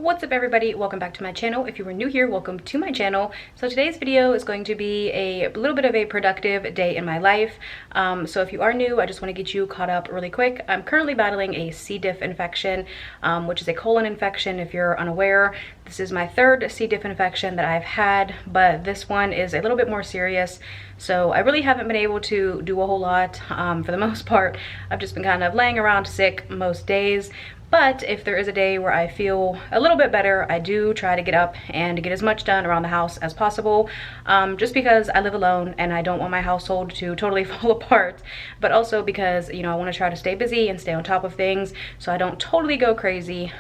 What's up everybody, welcome back to my channel. If you are new here, welcome to my channel. So today's video is going to be a little bit of a productive day in my life. So if you are new, I just want to get you caught up really quick. I'm currently battling a C. diff infection, which is a colon infection if you're unaware. This is my third C. diff infection that I've had, but this one is a little bit more serious. So I really haven't been able to do a whole lot. For the most part, I've just been kind of laying around sick most days. But if there is a day where I feel a little bit better, I do try to get up and get as much done around the house as possible, just because I live alone and I don't want my household to totally fall apart, but also because, you know, I want to try to stay busy and stay on top of things so I don't totally go crazy.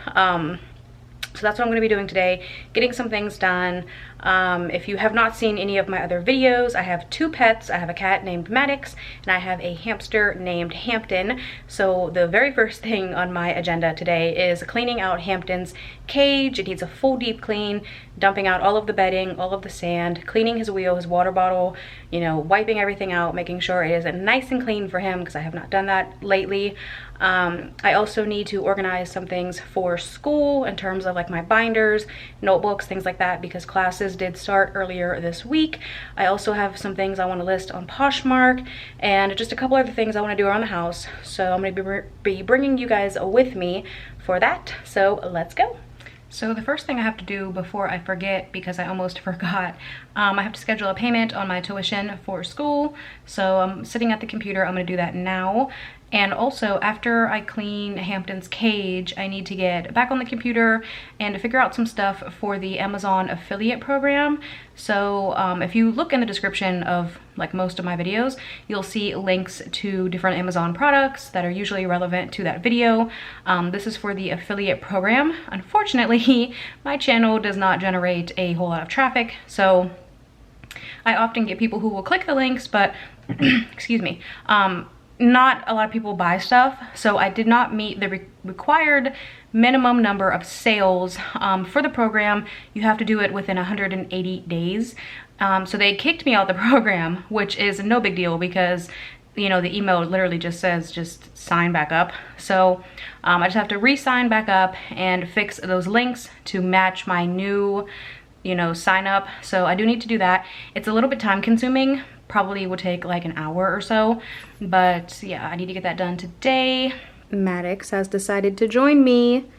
So that's what I'm going to be doing today, getting some things done. If you have not seen any of my other videos, I have two pets. I have a cat named Maddox and I have a hamster named Hampton. So the very first thing on my agenda today is cleaning out Hampton's cage. It needs a full deep clean, dumping out all of the bedding, all of the sand, cleaning his wheel, his water bottle, you know, wiping everything out, making sure it is nice and clean for him because I have not done that lately. I also need to organize some things for school in terms of like my binders, notebooks, things like that, because classes did start earlier this week. I also have some things I want to list on Poshmark and just a couple other things I want to do around the house. So I'm going to be bringing you guys with me for that. So let's go. So the first thing I have to do before I forget, because I almost forgot, I have to schedule a payment on my tuition for school. So I'm sitting at the computer. I'm going to do that now. And also, after I clean Hampton's cage, I need to get back on the computer and to figure out some stuff for the Amazon affiliate program. So if you look in the description of like most of my videos, you'll see links to different Amazon products that are usually relevant to that video. This is for the affiliate program. Unfortunately, my channel does not generate a whole lot of traffic, so I often get people who will click the links, but excuse me, not a lot of people buy stuff. So I did not meet the required minimum number of sales for the program. You have to do it within 180 days. So they kicked me out the program, which is no big deal because, you know, the email literally just says just sign back up. So I just have to re-sign back up and fix those links to match my new, you know, sign up. So I do need to do that. It's a little bit time consuming. Probably would take like an hour or so, but yeah, I need to get that done today. Maddox has decided to join me.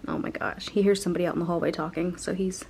Oh my gosh, he hears somebody out in the hallway talking, so he's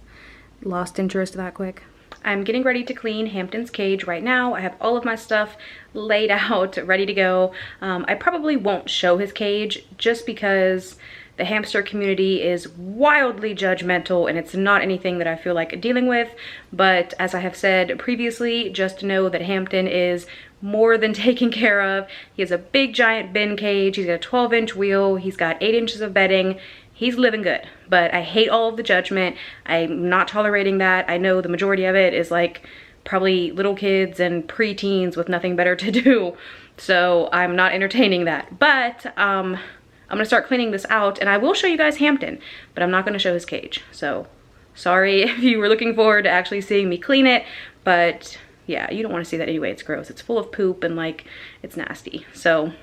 lost interest that quick. I'm getting ready to clean Hampton's cage right now. I have all of my stuff laid out, ready to go. I probably won't show his cage just because the hamster community is wildly judgmental and it's not anything that I feel like dealing with. But as I have said previously, just know that Hampton is more than taken care of. He has a big giant bin cage. He's got a 12-inch wheel. He's got 8 inches of bedding. He's living good, but I hate all of the judgment. I'm not tolerating that. I know the majority of it is like probably little kids and preteens with nothing better to do. So I'm not entertaining that. But I'm gonna start cleaning this out and I will show you guys Hampton, but I'm not gonna show his cage. So sorry if you were looking forward to actually seeing me clean it, but yeah, you don't wanna see that anyway. It's gross. It's full of poop and like, it's nasty. So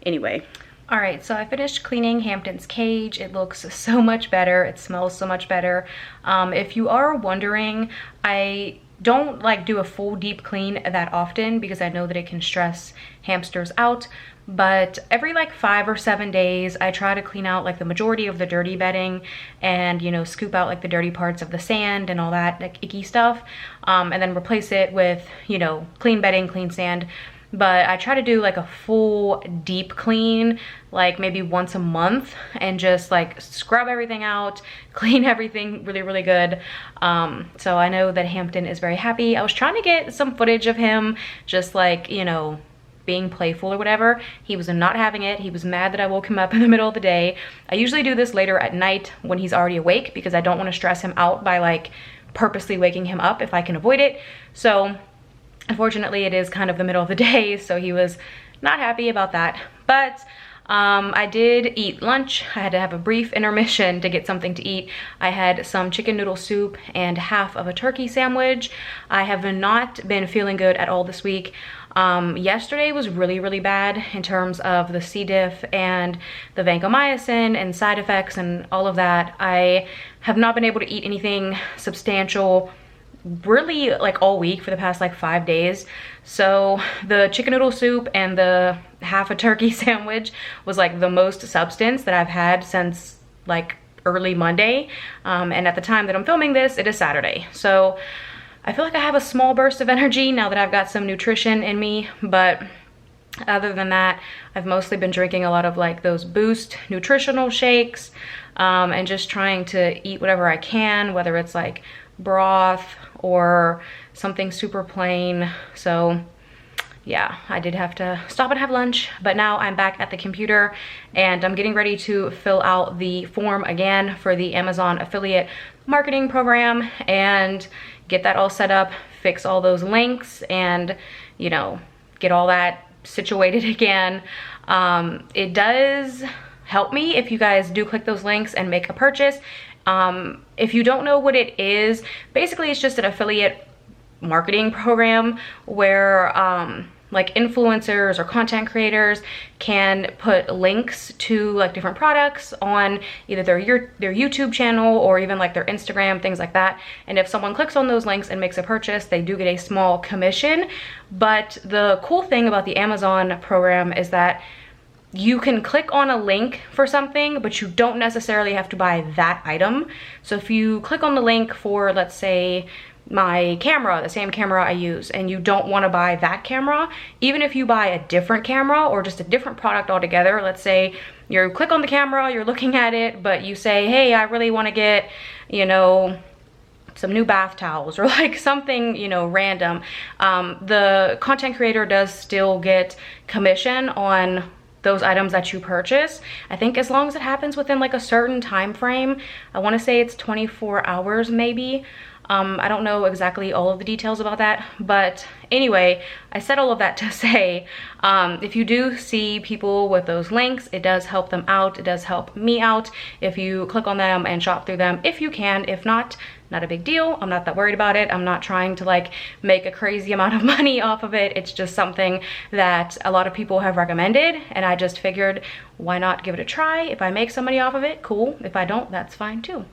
anyway. All right, so I finished cleaning Hampton's cage. It looks so much better. It smells so much better. If you are wondering, I don't like do a full deep clean that often because I know that it can stress hamsters out. But every like 5 or 7 days, I try to clean out like the majority of the dirty bedding and, you know, scoop out like the dirty parts of the sand and all that like icky stuff, and then replace it with, you know, clean bedding, clean sand. But I try to do like a full deep clean, like maybe once a month, and just like scrub everything out, clean everything really, really good. So I know that Hampton is very happy. I was trying to get some footage of him just like, you know, being playful or whatever. He was not having it. He was mad that I woke him up in the middle of the day. I usually do this later at night when he's already awake because I don't want to stress him out by like purposely waking him up if I can avoid it. So unfortunately, it is kind of the middle of the day, so he was not happy about that. But I did eat lunch. I had to have a brief intermission to get something to eat. I had some chicken noodle soup and half of a turkey sandwich. I have not been feeling good at all this week. Yesterday was really bad in terms of the C. diff and the vancomycin and side effects and all of that. I have not been able to eat anything substantial really like all week for the past like 5 days. So the chicken noodle soup and the half a turkey sandwich was like the most substance that I've had since like early Monday. And at the time that I'm filming this, it is Saturday. So I feel like I have a small burst of energy now that I've got some nutrition in me, but other than that, I've mostly been drinking a lot of like those Boost nutritional shakes, and just trying to eat whatever I can, whether it's like broth or something super plain. So yeah, I did have to stop and have lunch, but now I'm back at the computer and I'm getting ready to fill out the form again for the Amazon affiliate marketing program and get that all set up, fix all those links, and you know, get all that situated again. It does help me if you guys do click those links and make a purchase. If you don't know what it is, basically it's just an affiliate marketing program where like influencers or content creators can put links to like different products on either their YouTube channel or even like their Instagram, things like that. And if someone clicks on those links and makes a purchase, they do get a small commission. But the cool thing about the Amazon program is that you can click on a link for something, but you don't necessarily have to buy that item. So if you click on the link for, let's say, my camera, the same camera I use, and you don't want to buy that camera, even if you buy a different camera or just a different product altogether, let's say you click on the camera, you're looking at it, but you say, hey, I really want to get, you know, some new bath towels or like something, you know, random, the content creator does still get commission on those items that you purchase. I think as long as it happens within like a certain time frame. I want to say it's 24 hours maybe. I don't know exactly all of the details about that, but anyway, I said all of that to say, if you do see people with those links, it does help them out. It does help me out if you click on them and shop through them if you can. If not, not a big deal. I'm not that worried about it. I'm not trying to like make a crazy amount of money off of it. It's just something that a lot of people have recommended, and I just figured, why not give it a try? If I make some money off of it, cool. If I don't, that's fine too.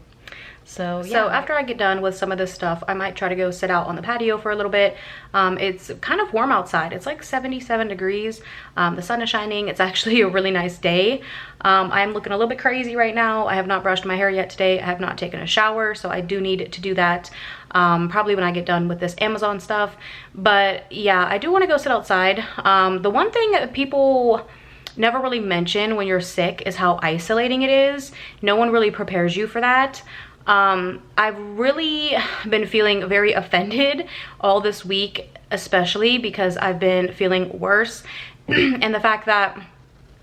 So yeah. So after I get done with some of this stuff, I might try to go sit out on the patio for a little bit. It's kind of warm outside. It's like 77 degrees. The sun is shining. It's actually a really nice day. I'm looking a little bit crazy right now. I have not brushed my hair yet today. I have not taken a shower, so I do need to do that probably when I get done with this Amazon stuff. But yeah, I do want to go sit outside. The one thing that people never really mention when you're sick is how isolating it is. No one really prepares you for that. I've really been feeling very offended all this week, especially because I've been feeling worse. And the fact that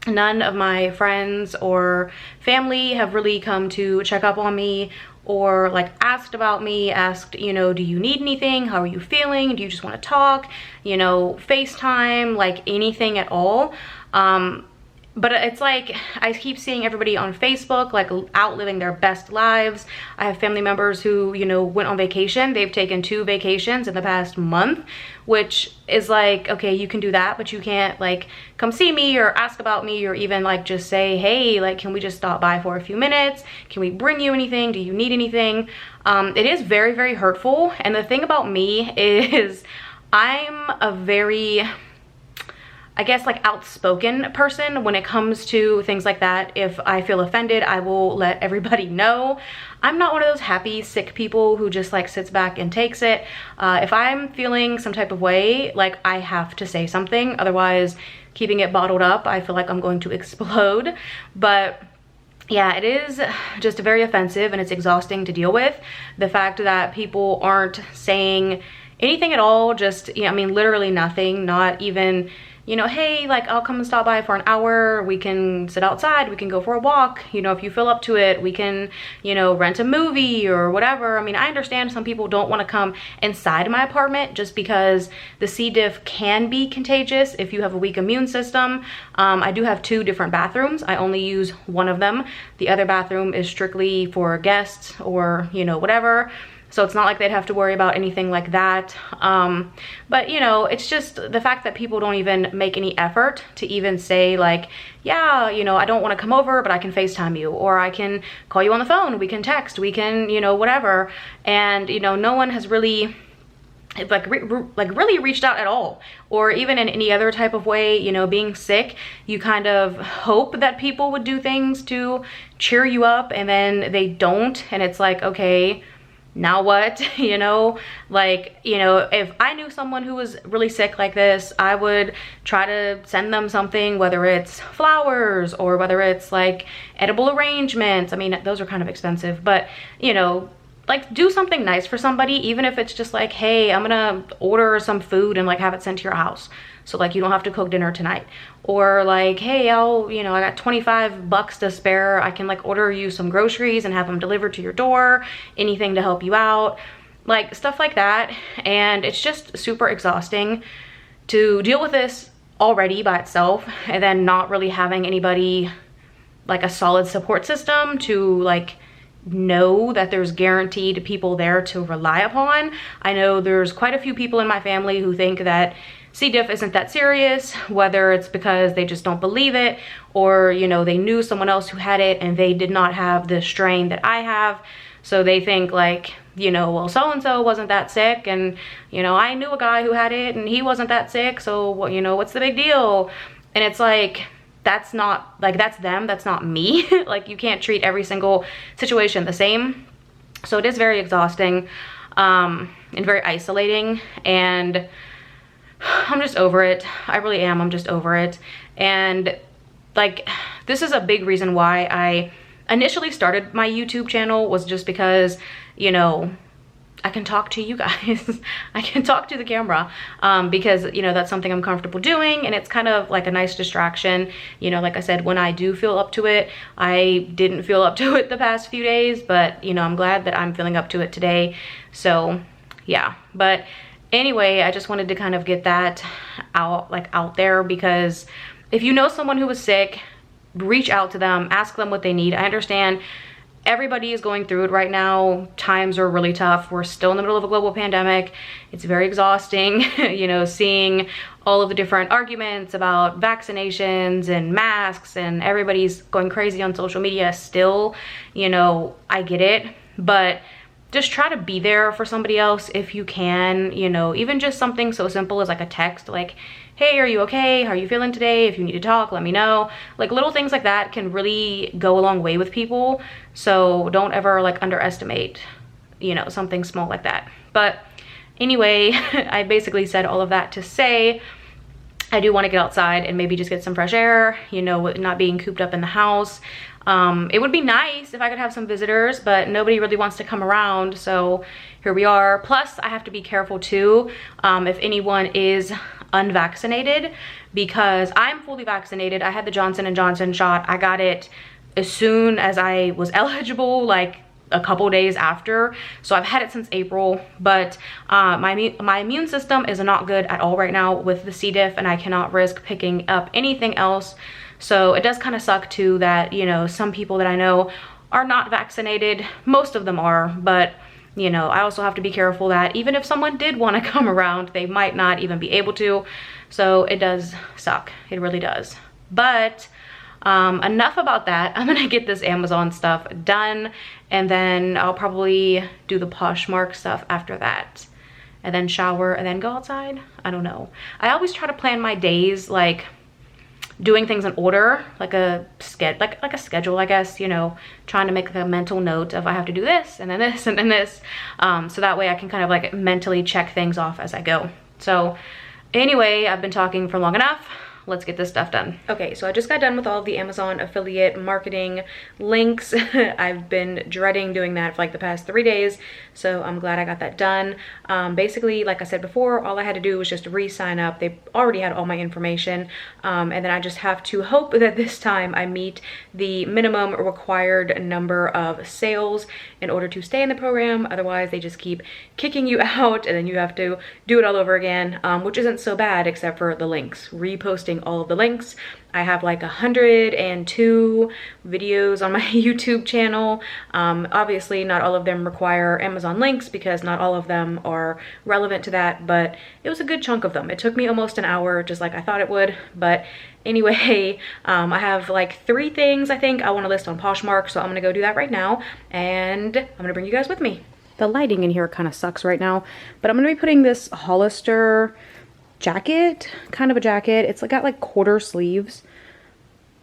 none of my friends or family have really come to check up on me or like asked about me, asked, you know, do you need anything? How are you feeling? Do you just want to talk? You know, FaceTime, like anything at all. But it's like, I keep seeing everybody on Facebook, like out living their best lives. I have family members who, you know, went on vacation. They've taken 2 vacations in the past month, which is like, okay, you can do that, but you can't like come see me or ask about me or even like just say, hey, like, can we just stop by for a few minutes? Can we bring you anything? Do you need anything? It is very, very hurtful. And the thing about me is I'm a very, I guess, like outspoken person when it comes to things like that. If I feel offended, I will let everybody know. I'm not one of those happy, sick people who just like sits back and takes it. If I'm feeling some type of way, like I have to say something. Otherwise, keeping it bottled up, I feel like I'm going to explode. But yeah, it is just very offensive and it's exhausting to deal with. The fact that people aren't saying anything at all, just, you know, I mean, literally nothing, not even, you know, hey, like, I'll come and stop by for an hour. We can sit outside. We can go for a walk. You know, if you feel up to it, we can, you know, rent a movie or whatever. I mean, I understand some people don't want to come inside my apartment just because the C. diff can be contagious if you have a weak immune system. I do have 2 different bathrooms. I only use one of them. The other bathroom is strictly for guests or, you know, whatever. so it's not like they'd have to worry about anything like that. But you know, it's just the fact that people don't even make any effort to even say like, yeah, you know, I don't want to come over, but I can FaceTime you, or I can call you on the phone, we can text, we can, you know, whatever. And you know, no one has really really reached out at all, or even in any other type of way. You know, being sick, you kind of hope that people would do things to cheer you up, and then they don't, and it's like, okay, now what? You know, like, you know, if I knew someone who was really sick like this, I would try to send them something, whether it's flowers or whether it's like edible arrangements. I mean, those are kind of expensive, but you know, like, do something nice for somebody, even if it's just like, hey, I'm gonna order some food and like have it sent to your house, so like you don't have to cook dinner tonight. Or like, hey, you know, I got 25 bucks to spare, I can like order you some groceries and have them delivered to your door, anything to help you out, like stuff like that. And it's just super exhausting to deal with this already by itself, and then not really having anybody, like a solid support system to like know that there's guaranteed people there to rely upon. I know there's quite a few people in my family who think that C. diff isn't that serious, whether it's because they just don't believe it, or you know, they knew someone else who had it and they did not have the strain that I have, so they think like, you know, well, so-and-so wasn't that sick, and you know, I knew a guy who had it and he wasn't that sick, so what, you know, what's the big deal? And it's like, that's not, like, that's them, that's not me. Like, you can't treat every single situation the same. So it is very exhausting, and very isolating, and I'm just over it. I really am. I'm just over it. And like, this is a big reason why I initially started my YouTube channel, was just because, you know, I can talk to you guys. I can talk to the camera, because, you know, that's something I'm comfortable doing, and it's kind of like a nice distraction. You know, like I said, when I do feel up to it, I didn't feel up to it the past few days, but you know, I'm glad that I'm feeling up to it today. So yeah, but anyway, I just wanted to kind of get that out there, because if you know someone who was sick, reach out to them, ask them what they need. I understand everybody is going through it right now. Times are really tough. We're still in the middle of a global pandemic. It's very exhausting, you know, seeing all of the different arguments about vaccinations and masks, and everybody's going crazy on social media still. You know, I get it, but just try to be there for somebody else if you can. You know, even just something so simple as like a text, like, hey, are you okay? How are you feeling today? If you need to talk, let me know. Like, little things like that can really go a long way with people. So don't ever like underestimate, you know, something small like that. But anyway, I basically said all of that to say I do want to get outside and maybe just get some fresh air, you know, with not being cooped up in the house. It would be nice if I could have some visitors, but nobody really wants to come around, so here we are. Plus, I have to be careful too, if anyone is unvaccinated, because I'm fully vaccinated. I had the Johnson & Johnson shot. I got it as soon as I was eligible, like a couple days after, so I've had it since April. But my immune system is not good at all right now with the C. diff, and I cannot risk picking up anything else. So it does kind of suck too that, you know, some people that I know are not vaccinated. Most of them are, but you know, I also have to be careful that even if someone did want to come around, they might not even be able to. So it does suck. It really does. But enough about that. I'm gonna get this Amazon stuff done, and then I'll probably do the Poshmark stuff after that, and then shower and then go outside. I don't know. I always try to plan my days like doing things in order, like a schedule, I guess, you know, trying to make a mental note of I have to do this and then this and then this, so that way I can kind of like mentally check things off as I go. So anyway, I've been talking for long enough. Let's get this stuff done. Okay, so I just got done with all of the Amazon affiliate marketing links. I've been dreading doing that for like the past 3 days, so I'm glad I got that done. Basically, like I said before, all I had to do was just re-sign up. They already had all my information, and then I just have to hope that this time I meet the minimum required number of sales in order to stay in the program. Otherwise, they just keep kicking you out, and then you have to do it all over again, which isn't so bad except for the links. Reposting posting all of the links. I have like 102 videos on my YouTube channel. Obviously not all of them require Amazon links because not all of them are relevant to that, but it was a good chunk of them. It took me almost an hour, just like I thought it would. But anyway, I have like 3 things I think I want to list on Poshmark, so I'm gonna go do that right now, and I'm gonna bring you guys with me. The lighting in here kind of sucks right now, but I'm gonna be putting this Hollister jacket, kind of a jacket. It's got like quarter sleeves.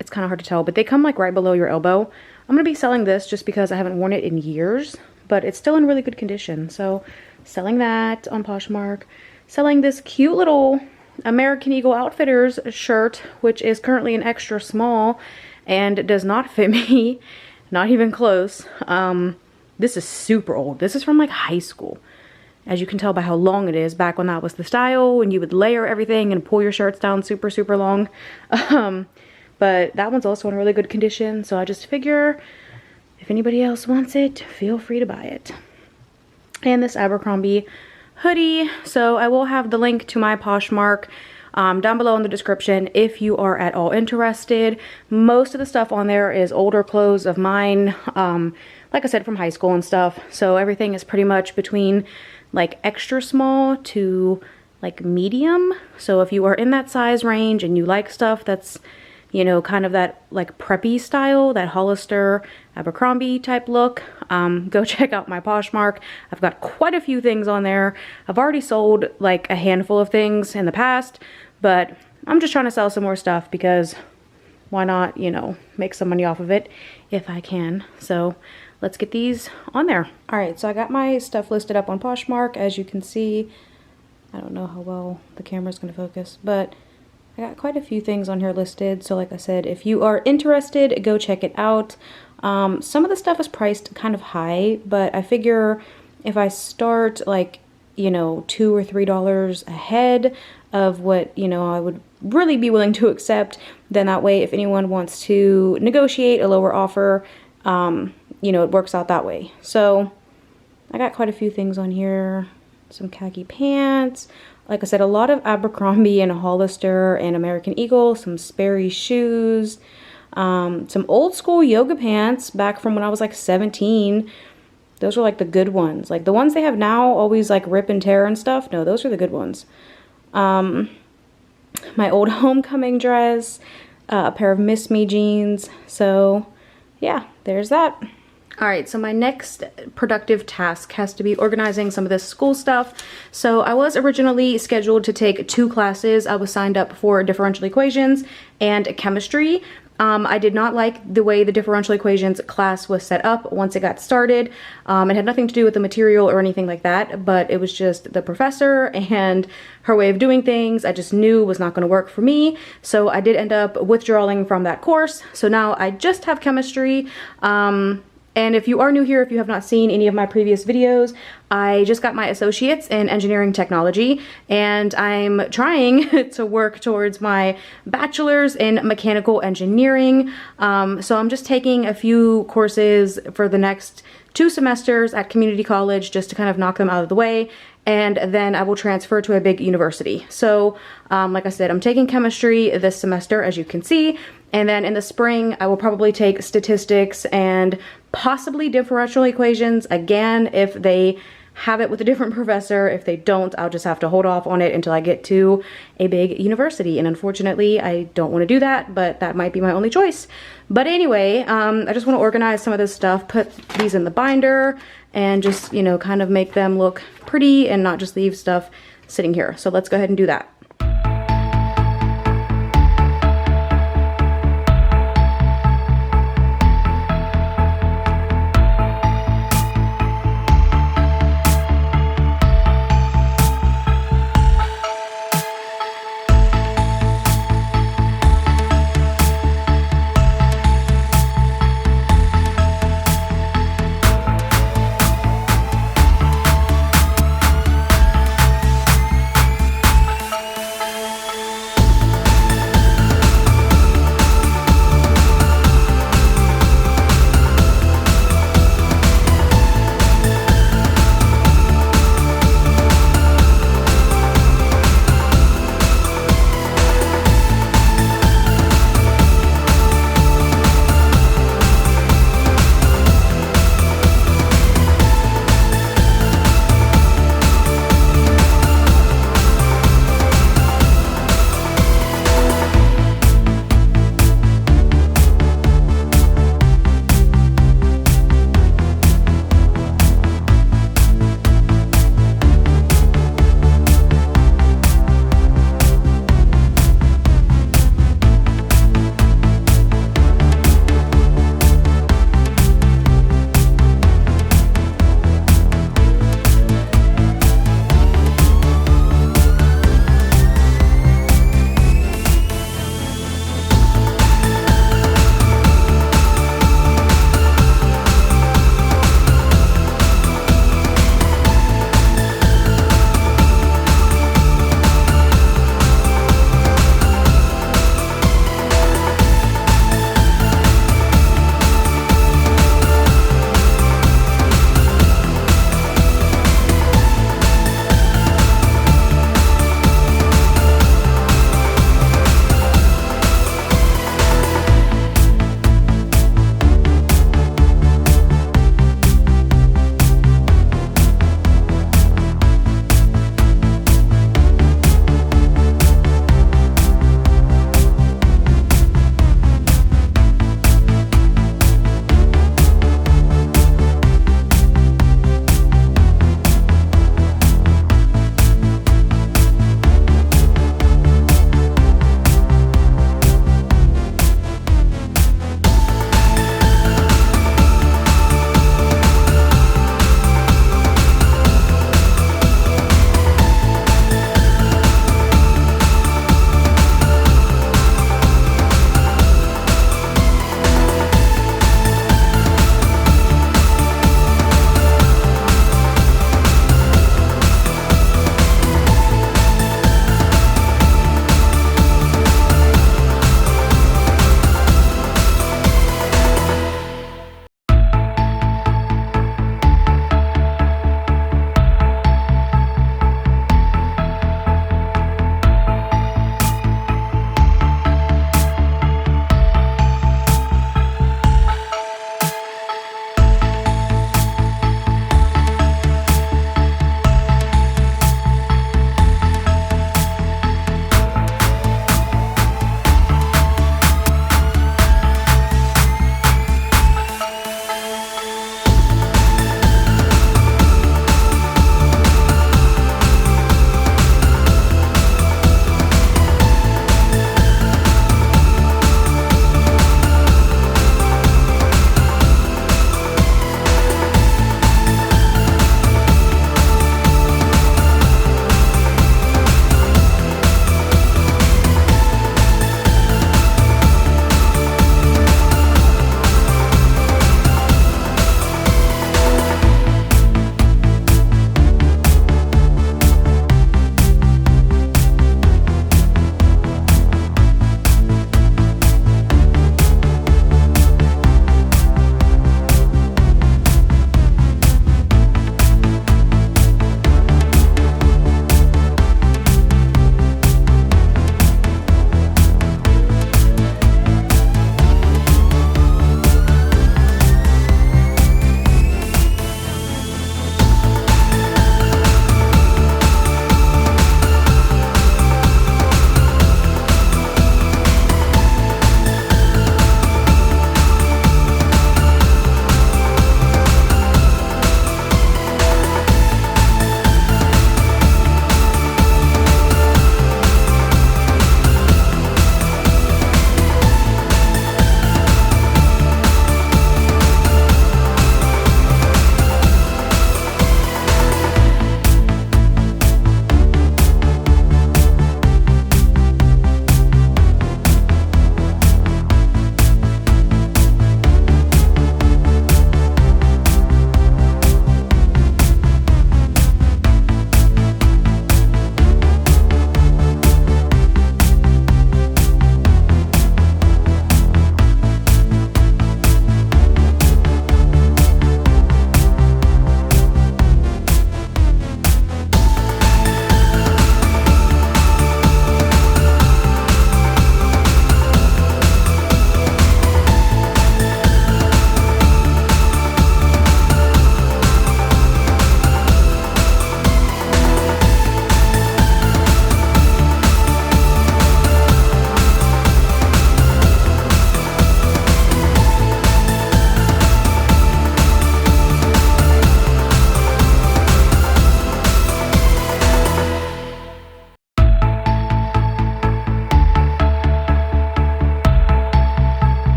It's kind of hard to tell, but they come like right below your elbow. I'm gonna be selling this just because I haven't worn it in years, but it's still in really good condition. So selling that on Poshmark. Selling this cute little American Eagle Outfitters shirt, which is currently an extra small and does not fit me, not even close. This is super old. This is from like high school. As you can tell by how long it is, back when that was the style and you would layer everything and pull your shirts down super, super long. But that one's also in really good condition. So I just figure if anybody else wants it, feel free to buy it. And this Abercrombie hoodie. So I will have the link to my Poshmark down below in the description if you are at all interested. Most of the stuff on there is older clothes of mine, like I said, from high school and stuff. So everything is pretty much between like extra small to like medium. So if you are in that size range and you like stuff that's, you know, kind of that like preppy style, that Hollister, Abercrombie type look, go check out my Poshmark. I've got quite a few things on there. I've already sold like a handful of things in the past, but I'm just trying to sell some more stuff because why not, you know, make some money off of it if I can. So let's get these on there. All right, so I got my stuff listed up on Poshmark. As you can see, I don't know how well the camera's gonna focus, but I got quite a few things on here listed. So like I said, if you are interested, go check it out. Some of the stuff is priced kind of high, but I figure if I start like, you know, $2 or $3 ahead of what, you know, I would really be willing to accept, then that way if anyone wants to negotiate a lower offer, you know, it works out that way. So I got quite a few things on here. Some khaki pants. Like I said, a lot of Abercrombie and Hollister and American Eagle. Some Sperry shoes. Some old school yoga pants back from when I was like 17. Those are like the good ones. Like the ones they have now always like rip and tear and stuff. No, those are the good ones. My old homecoming dress. A pair of Miss Me jeans. So yeah, there's that. All right, so my next productive task has to be organizing some of this school stuff. So I was originally scheduled to take 2 classes. I was signed up for differential equations and chemistry. I did not like the way the differential equations class was set up once it got started. It had nothing to do with the material or anything like that, but it was just the professor and her way of doing things I just knew was not going to work for me. So I did end up withdrawing from that course. So now I just have chemistry. And if you are new here, if you have not seen any of my previous videos, I just got my associates in engineering technology, and I'm trying to work towards my bachelor's in mechanical engineering. So I'm just taking a few courses for the next 2 semesters at community college just to kind of knock them out of the way, and then I will transfer to a big university. So like I said, I'm taking chemistry this semester, as you can see, and then in the spring I will probably take statistics and possibly differential equations again if they have it with a different professor. If they don't, I'll just have to hold off on it until I get to a big university, and unfortunately I don't want to do that, but that might be my only choice. But anyway, I just want to organize some of this stuff, put these in the binder, and just, you know, kind of make them look pretty and not just leave stuff sitting here. So let's go ahead and do that.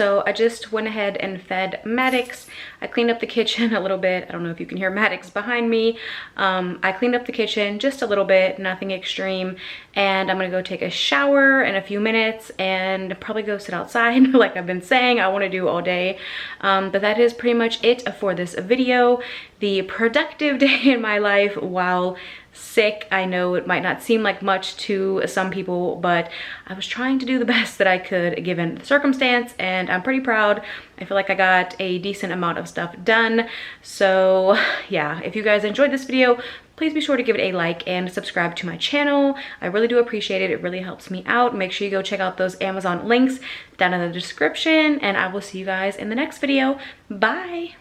So I just went ahead and fed Maddox. I cleaned up the kitchen a little bit. I don't know if you can hear Maddox behind me. I cleaned up the kitchen just a little bit, nothing extreme. And I'm gonna go take a shower in a few minutes and probably go sit outside like I've been saying I want to do all day. But that is pretty much it for this video. The productive day in my life while sick. I know it might not seem like much to some people, but I was trying to do the best that I could given the circumstance, and I'm pretty proud. I feel like I got a decent amount of stuff done. So yeah, if you guys enjoyed this video, please be sure to give it a like and subscribe to my channel. I really do appreciate it. It really helps me out. Make sure you go check out those Amazon links down in the description, and I will see you guys in the next video. Bye.